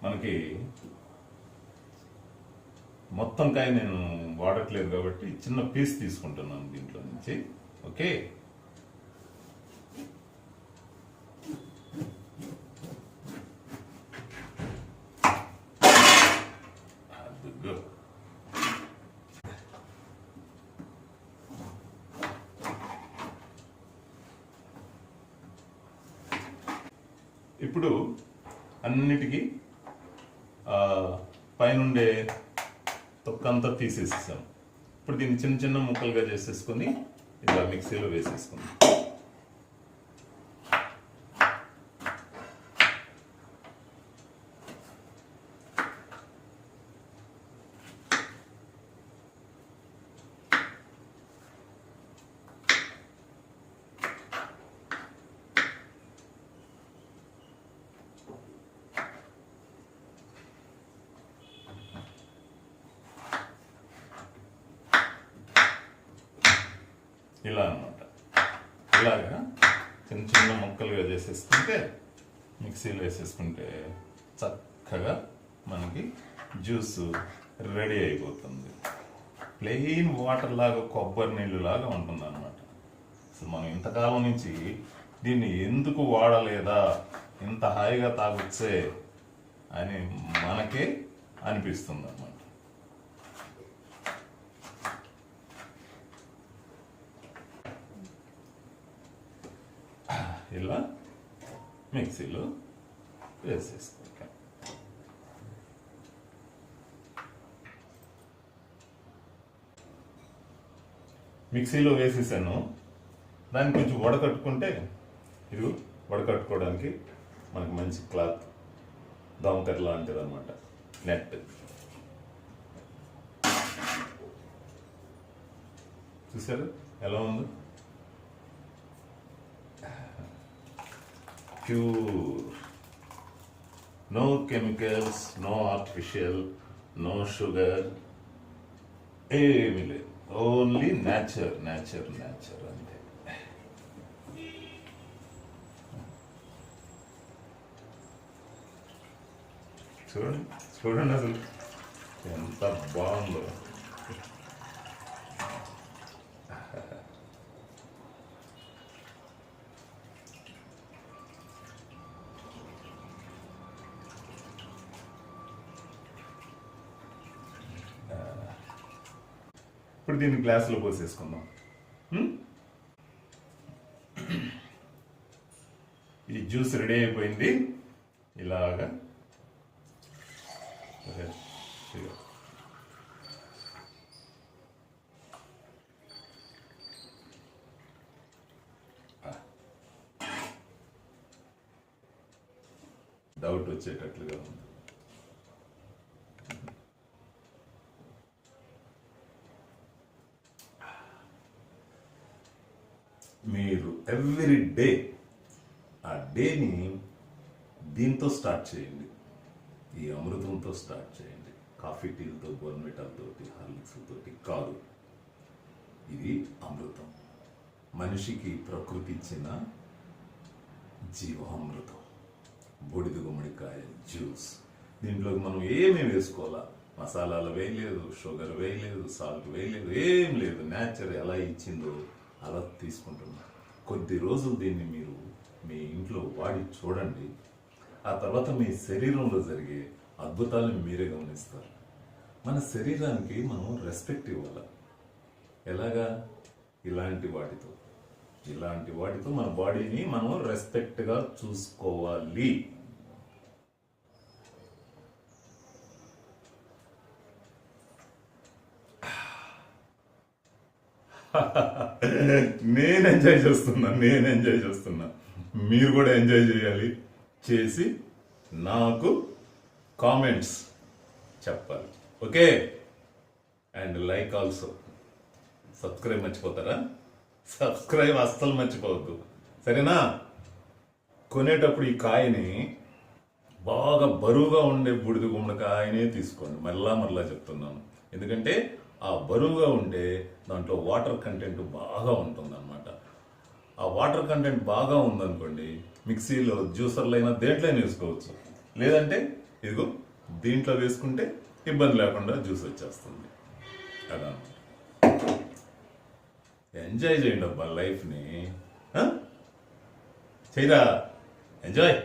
మనకి మొత్తం కాయ నేను వాడట్లేదు కాబట్టి చిన్న పీస్ తీసుకుంటున్నాను దీంట్లో నుంచి. ఓకే, ఇప్పుడు అన్నిటికీ పైనుండే తొక్కంతా తీసేసేసాం. ఇప్పుడు దీన్ని చిన్న చిన్న ముక్కలుగా చేసేసుకొని ఇలా మిక్సీలో వేసేసుకుందాం. ఇలా అన్నమాట. ఇలాగా చిన్న చిన్న ముక్కలుగా చేసేసుకుంటే మిక్సీలో వేసేసుకుంటే చక్కగా మనకి జ్యూస్ రెడీ అయిపోతుంది. ప్లెయిన్ వాటర్ లాగా, కొబ్బరి నీళ్ళు లాగా ఉంటుంది అన్నమాట. అసలు మనం ఇంతకాలం నుంచి దీన్ని ఎందుకు వాడలేదా, ఇంత హాయిగా తాగొచ్చే అని మనకే అనిపిస్తుంది అన్నమాట. ఇలా మిక్సీలో వేసేసుకుంటాం. మిక్సీలో వేసేసాను. దాన్ని కొంచెం వడకట్టుకుంటే, ఇది వడకట్టుకోవడానికి మనకి మంచి క్లాత్, దోమతెర లాంటిది అనమాట, నెట్. చూసారు ఎలా ఉందో? Pure, no chemicals, no artificial, no sugar, ఏమీ లేదు, ఓన్లీ నేచర్ నేచర్ నేచర్ అంతే. చూడండి చూడండి అసలు ఎంత బాగుందో. ఇప్పుడు దీన్ని గ్లాసులో పోసేసుకుందాం. ఈ జ్యూస్ రెడీ అయిపోయింది. ఇలాగా డౌట్ వచ్చేటట్లుగా ఉంది. మీరు ఎవ్రీ డే ఆ డేని దీంతో స్టార్ట్ చేయండి, ఈ అమృతంతో స్టార్ట్ చేయండి. కాఫీ టీలతో, బోర్న్విటాలతోటి, హార్లిక్స్లతోటి కాదు. ఇది అమృతం, మనిషికి ప్రకృతి ఇచ్చిన జీవామృతం. బూడిద గుమ్మడికాయ జ్యూస్. దీంట్లోకి మనం ఏమేమి వేసుకోవాలా, మసాలాలు వేయలేదు, షుగర్ వేయలేదు, సాల్ట్ వేయలేదు, ఏం లేదు. నేచర్ ఎలా ఇచ్చిందో అలా తీసుకుంటున్నా. కొద్ది రోజులు దీన్ని మీరు మీ ఇంట్లో వాడి చూడండి. ఆ తర్వాత మీ శరీరంలో జరిగే అద్భుతాలను మీరే గమనిస్తారు. మన శరీరానికి మనం రెస్పెక్ట్ ఇవ్వాలి. ఎలాగా? ఇలాంటి వాటితో మన బాడీని మనం రెస్పెక్ట్గా చూసుకోవాలి. నేను ఎంజాయ్ చేస్తున్నా, మీరు కూడా ఎంజాయ్ చేయాలి. చేసి నాకు కామెంట్స్ చెప్పాలి. Okay, and like also. Subscribe మర్చిపోతారా? సబ్స్క్రైబ్ అస్సలు మర్చిపోవద్దు, సరేనా? కొనేటప్పుడు ఈ కాయని బాగా బరువుగా ఉండే బూడిద గుమ్మడికాయనే తీసుకోండి. మరలా చెప్తున్నాను, ఎందుకంటే ఆ బరువుగా ఉంటే దాంట్లో వాటర్ కంటెంట్ బాగా ఉంటుందన్నమాట. ఆ వాటర్ కంటెంట్ బాగా ఉందనుకోండి, మిక్సీలో, జ్యూసర్లో అయినా దేంట్లోనే వేసుకోవచ్చు. లేదంటే ఇదిగో దీంట్లో వేసుకుంటే ఇబ్బంది లేకుండా జ్యూస్ వచ్చేస్తుంది. అలా ఎంజాయ్ చేయండి అబ్బా లైఫ్ని. చేయరా ఎంజాయ్.